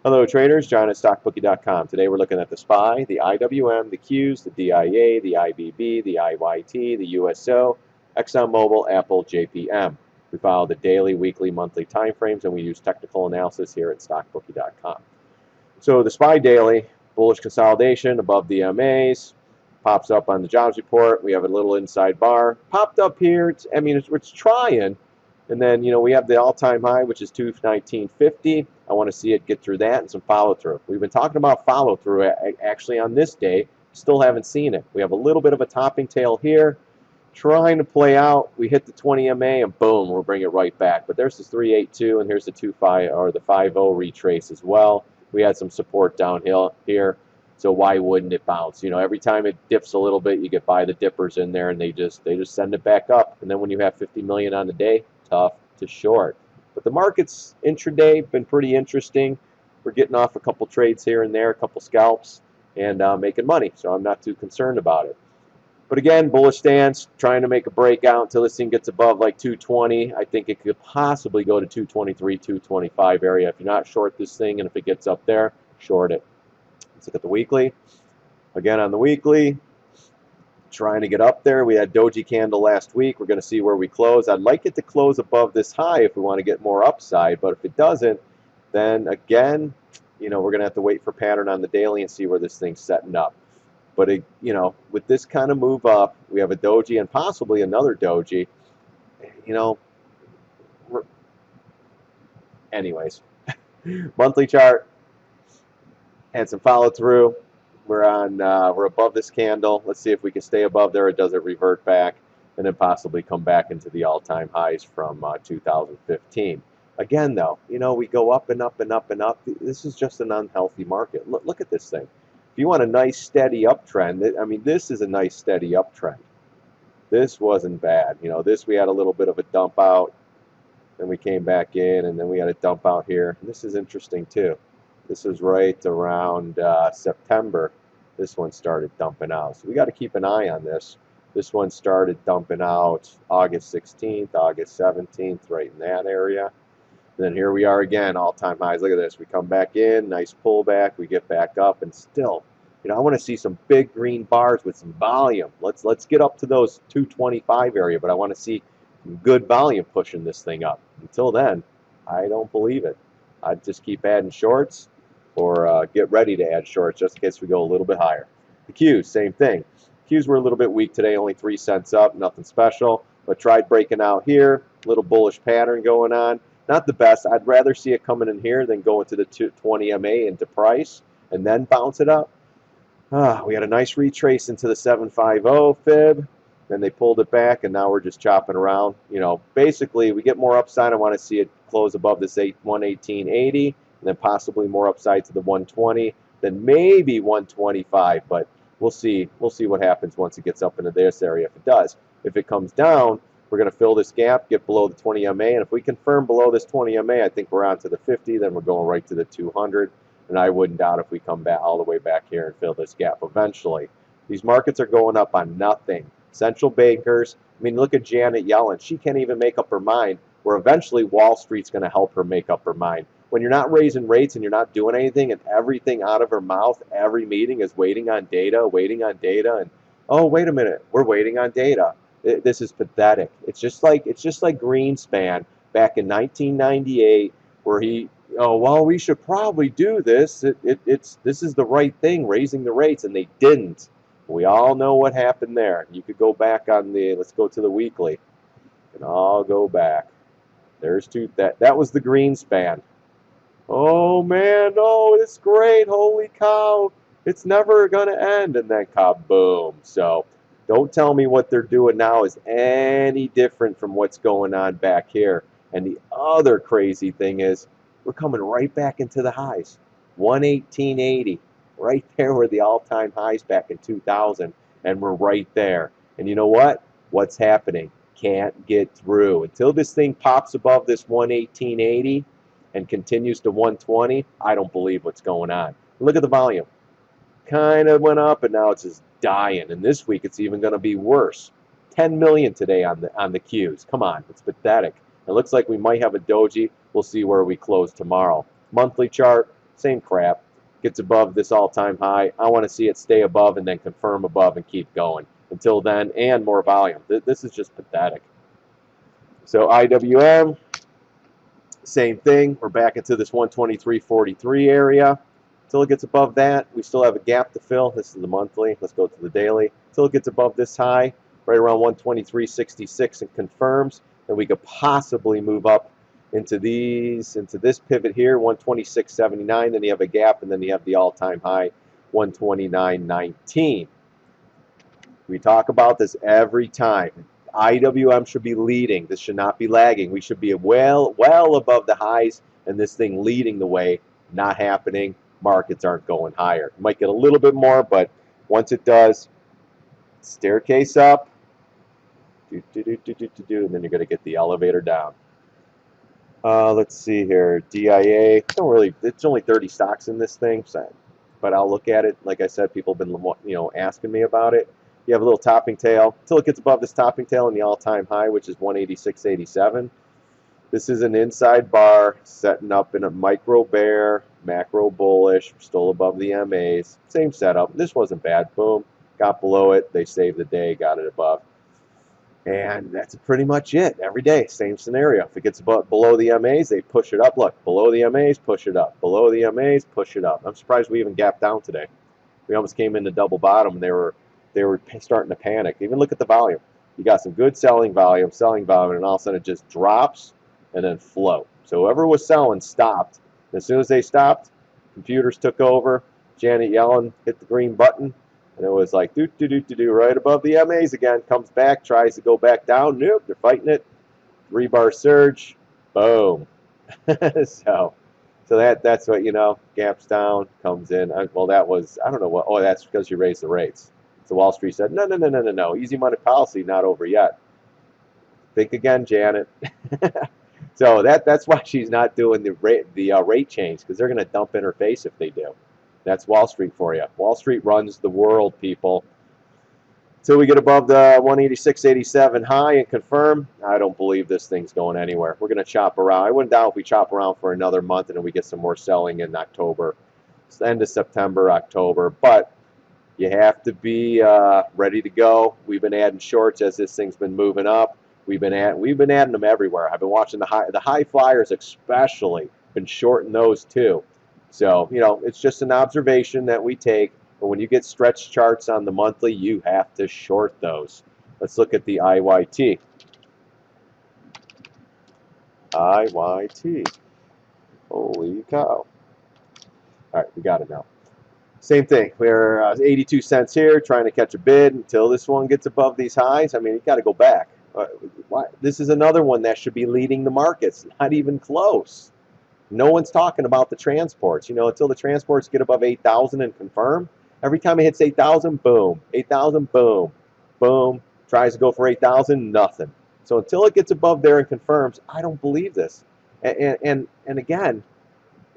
Hello traders, John at StockBookie.com. Today we're looking at the SPY, the IWM, the Qs, the DIA, the IBB, the IYT, the USO, ExxonMobil, Apple, JPM. We follow the daily, weekly, monthly time frames, and we use technical analysis here at StockBookie.com. So the SPY daily, bullish consolidation above the MAs, pops up on the jobs report. We have a little inside bar, popped up here. It's trying. And then, we have the all-time high, which is 219.50. I want to see it get through that and some follow-through. We've been talking about follow-through actually on this day. Still haven't seen it. We have a little bit of a topping tail here, trying to play out. We hit the 20 MA and boom, we'll bring it right back. But there's this 382 and here's the 25 or the 50 retrace as well. We had some support downhill here. So why wouldn't it bounce? Every time it dips a little bit, you get by the dippers in there and they just send it back up. And then when you have 50 million on the day, tough to short. But the markets intraday been pretty interesting. We're getting off a couple trades here and there, a couple scalps, and making money. So I'm not too concerned about it. But again, bullish stance, trying to make a breakout until this thing gets above like 220. I think it could possibly go to 223, 225 area. If you're not short this thing, and if it gets up there, short it. Let's look at the weekly. Again, on the weekly, trying to get up there. We had doji candle last week. We're going to see where we close. I'd like it to close above this high if we want to get more upside, but if it doesn't, then again, we're going to have to wait for pattern on the daily and see where this thing's setting up. But with this kind of move up, we have a doji and possibly another doji. Anyways, monthly chart had some follow through. We're above this candle. Let's see if we can stay above there. Or does it revert back and then possibly come back into the all-time highs from 2015? Again, though, we go up and up and up and up. This is just an unhealthy market. Look at this thing. If you want a nice steady uptrend, this is a nice steady uptrend. This wasn't bad. This we had a little bit of a dump out, then we came back in, and then we had a dump out here. And this is interesting too. This was right around September. This one started dumping out. So we got to keep an eye on this. This one started dumping out August 16th, August 17th, right in that area. And then here we are again, all-time highs. Look at this. We come back in, nice pullback. We get back up, and still, I want to see some big green bars with some volume. Let's get up to those 225 area, but I want to see some good volume pushing this thing up. Until then, I don't believe it. I'd just keep adding shorts or get ready to add shorts just in case we go a little bit higher. The Qs, same thing. Qs were a little bit weak today, only 3 cents up, nothing special, but tried breaking out here. Little bullish pattern going on. Not the best. I'd rather see it coming in here than go into the 20 MA into price and then bounce it up. We had a nice retrace into the 750 fib. Then they pulled it back, and now we're just chopping around. Basically, we get more upside. I want to see it close above this 118.80, and then possibly more upside to the 120, then maybe 125. But we'll see. We'll see what happens once it gets up into this area. If it does, if it comes down, we're going to fill this gap, get below the 20 MA, and if we confirm below this 20 MA, I think we're on to the 50. Then we're going right to the 200, and I wouldn't doubt if we come back all the way back here and fill this gap eventually. These markets are going up on nothing. Central bankers, look at Janet Yellen. She can't even make up her mind, where eventually Wall Street's going to help her make up her mind. When you're not raising rates and you're not doing anything, and everything out of her mouth, every meeting is waiting on data, and oh, wait a minute, we're waiting on data. This is pathetic. It's just like Greenspan back in 1998, where he, we should probably do this. This is the right thing, raising the rates, and they didn't. We all know what happened there. You could go back on let's go to the weekly, and I'll go back. There's that was the Greenspan. Oh man, no, it's great. Holy cow, it's never gonna end. And then kaboom. So don't tell me what they're doing now is any different from what's going on back here. And the other crazy thing is we're coming right back into the highs. 118.80. Right there were the all-time highs back in 2000, and we're right there. And you know what? What's happening? Can't get through. Until this thing pops above this 118.80 and continues to 120, I don't believe what's going on. Look at the volume. Kind of went up, and now it's just dying. And this week, it's even going to be worse. 10 million today on the Qs. Come on, it's pathetic. It looks like we might have a doji. We'll see where we close tomorrow. Monthly chart. same crap. Gets above this all-time high. I want to see it stay above and then confirm above and keep going. Until then, and more volume. This is just pathetic. So IWM, same thing. We're back into this 123.43 area. Until it gets above that, we still have a gap to fill. This is the monthly. Let's go to the daily. Until it gets above this high, right around 123.66, and confirms, then we could possibly move up into this pivot here, 126.79. Then you have a gap, and then you have the all-time high, 129.19. We talk about this every time. IWM should be leading. This should not be lagging. We should be well above the highs, and this thing leading the way. Not happening. Markets aren't going higher. It might get a little bit more, but once it does, staircase up, and then you're going to get the elevator down. Let's see here. DIA. It's only 30 stocks in this thing, but I'll look at it. Like I said, people have been asking me about it. You have a little topping tail until it gets above this topping tail and the all-time high, which is 186.87. This is an inside bar setting up in a micro bear, macro bullish, still above the MAs. Same setup. This wasn't bad. Boom. Got below it. They saved the day. Got it above. And that's pretty much it. Every day, same scenario. If it gets below the MAs, they push it up. Look, below the MAs, push it up. Below the MAs, push it up. I'm surprised we even gapped down today. We almost came into double bottom, and they were starting to panic. Even look at the volume. You got some good selling volume, and all of a sudden it just drops and then float. So whoever was selling stopped. And as soon as they stopped, computers took over. Janet Yellen hit the green button. And it was like, right above the MAs again. Comes back, tries to go back down. Nope, they're fighting it. 3-bar surge. Boom. so that's what, gaps down, comes in. Well, that was, I don't know what. Oh, that's because you raised the rates. So Wall Street said, no. Easy money policy, not over yet. Think again, Janet. So that's why she's not doing the rate change, because they're going to dump in her face if they do. That's Wall Street for you. Wall Street runs the world, people. Until we get above the 186.87 high and confirm, I don't believe this thing's going anywhere. We're going to chop around. I wouldn't doubt if we chop around for another month and then we get some more selling in October. It's the end of September, October. But you have to be ready to go. We've been adding shorts as this thing's been moving up. We've been adding them everywhere. I've been watching the high flyers especially. Been shorting those too. So, it's just an observation that we take. But when you get stretch charts on the monthly, you have to short those. Let's look at the IYT. IYT. Holy cow. All right, we got it now. Same thing. We're 82 cents here, trying to catch a bid until this one gets above these highs. I mean, you got to go back. This is another one that should be leading the markets. Not even close. No one's talking about the transports. Until the transports get above 8,000 and confirm. Every time it hits 8,000, boom. 8,000, boom. Boom. Tries to go for 8,000, nothing. So until it gets above there and confirms, I don't believe this. And again,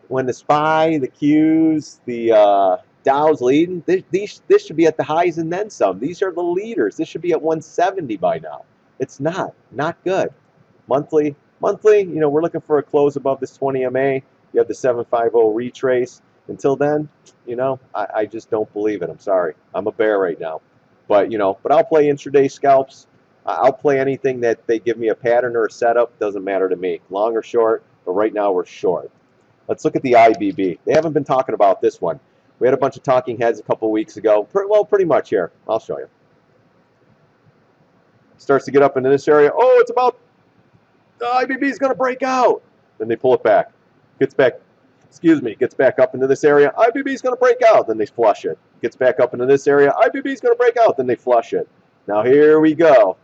when the SPY, the Qs, the Dow's leading, this should be at the highs and then some. These are the leaders. This should be at 170 by now. It's not good. Monthly, we're looking for a close above this 20 MA. You have the 750 retrace. Until then, I just don't believe it. I'm sorry. I'm a bear right now. But I'll play intraday scalps. I'll play anything that they give me a pattern or a setup. Doesn't matter to me. Long or short, but right now we're short. Let's look at the IBB. They haven't been talking about this one. We had a bunch of talking heads a couple weeks ago. Pretty much here. I'll show you. Starts to get up into this area. Oh, it's about the IBB is going to break out. Then they pull it back. Gets back up into this area. IBB is going to break out. Then they flush it. Gets back up into this area. IBB is going to break out. Then they flush it. Now here we go.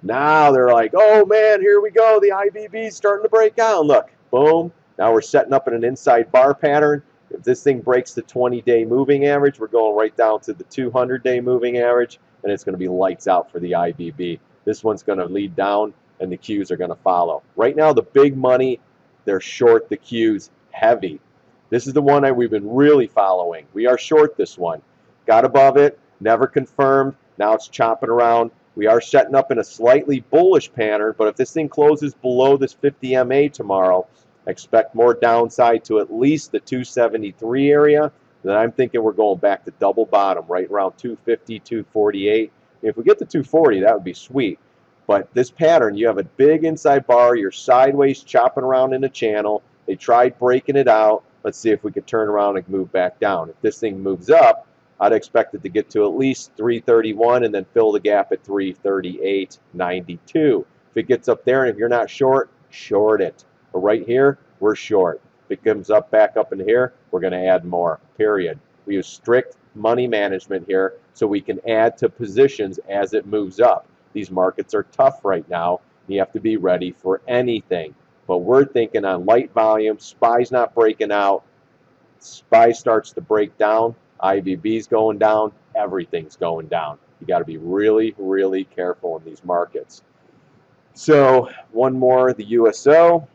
Now they're like, oh man, here we go. The IBB is starting to break out. Look, boom. Now we're setting up in an inside bar pattern. If this thing breaks the 20-day moving average, we're going right down to the 200-day moving average, and it's going to be lights out for the IBB. This one's going to lead down, and the Qs are going to follow. Right now, the big money, they're short the Qs heavy. This is the one that we've been really following. We are short this one. Got above it, never confirmed. Now it's chopping around. We are setting up in a slightly bullish pattern, but if this thing closes below this 50 MA tomorrow, Expect more downside to at least the 273 area. Then I'm thinking we're going back to double bottom, right around 250, 248. If we get to 240, that would be sweet. But this pattern, you have a big inside bar, you're sideways chopping around in the channel. They tried breaking it out. Let's see if we could turn around and move back down. If this thing moves up, I'd expect it to get to at least 331 and then fill the gap at 338.92. If it gets up there and if you're not short, short it. But right here, we're short. If it comes up back up in here, we're going to add more, period. We use strict money management here so we can add to positions as it moves up. These markets are tough right now. You have to be ready for anything. But we're thinking on light volume, SPY's not breaking out. SPY starts to break down. IVB's going down. Everything's going down. You got to be really, really careful in these markets. So one more, the USO.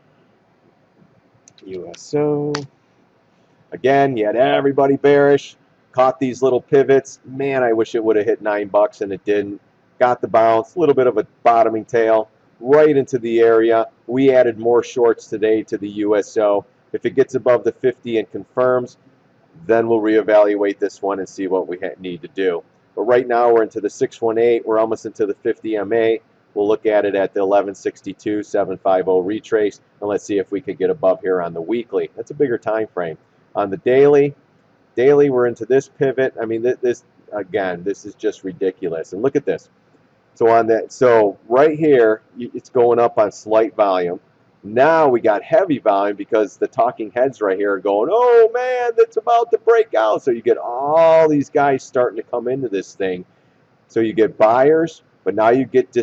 USO. Again, you had everybody bearish. Caught these little pivots. Man, I wish it would have hit $9 and it didn't. Got the bounce. A little bit of a bottoming tail right into the area. We added more shorts today to the USO. If it gets above the 50 and confirms, then we'll reevaluate this one and see what we need to do. But right now we're into the 618. We're almost into the 50 MA. We'll look at it at the 1162, 750 retrace, and let's see if we could get above here on the weekly. That's a bigger time frame. On the daily, we're into this pivot. I mean, this again, this is just ridiculous. And look at this. So on that, so right here, it's going up on slight volume. Now we got heavy volume because the talking heads right here are going, oh man, that's about to break out. So you get all these guys starting to come into this thing. So you get buyers, but now you get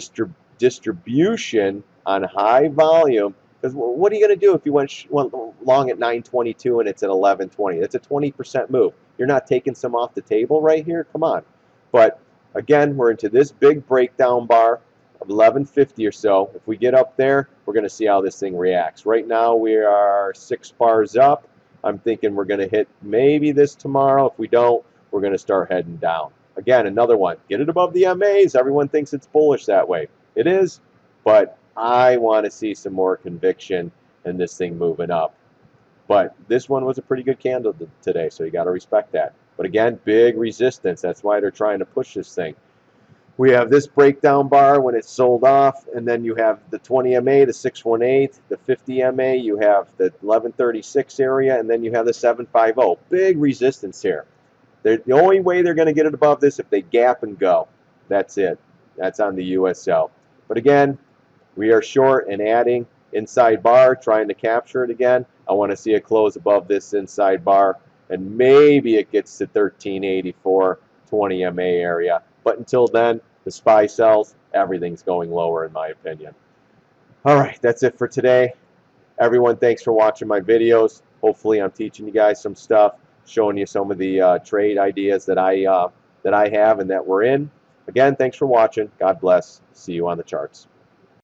distribution on high volume. Because what are you going to do if you went long at 922 and it's at 1120? That's a 20% move. You're not taking some off the table right here? Come on. But again, we're into this big breakdown bar of 1150 or so. If we get up there, we're going to see how this thing reacts. Right now, we are 6 bars up. I'm thinking we're going to hit maybe this tomorrow. If we don't, we're going to start heading down. Again, another one. Get it above the MAs. Everyone thinks it's bullish that way. It is, but I want to see some more conviction in this thing moving up. But this one was a pretty good candle today, so you got to respect that. But again, big resistance. That's why they're trying to push this thing. We have this breakdown bar when it's sold off, and then you have the 20 MA, the 618, the 50 MA, you have the 1136 area, and then you have the 750. Big resistance here. The only way they're going to get it above this if they gap and go. That's it. That's on the USO. But again, we are short and adding inside bar, trying to capture it again. I want to see it close above this inside bar, and maybe it gets to 1384, 20 MA area. But until then, the SPY sells. Everything's going lower, in my opinion. All right, that's it for today. Everyone, thanks for watching my videos. Hopefully, I'm teaching you guys some stuff, showing you some of the trade ideas that I have and that we're in. Again, thanks for watching. God bless. See you on the charts.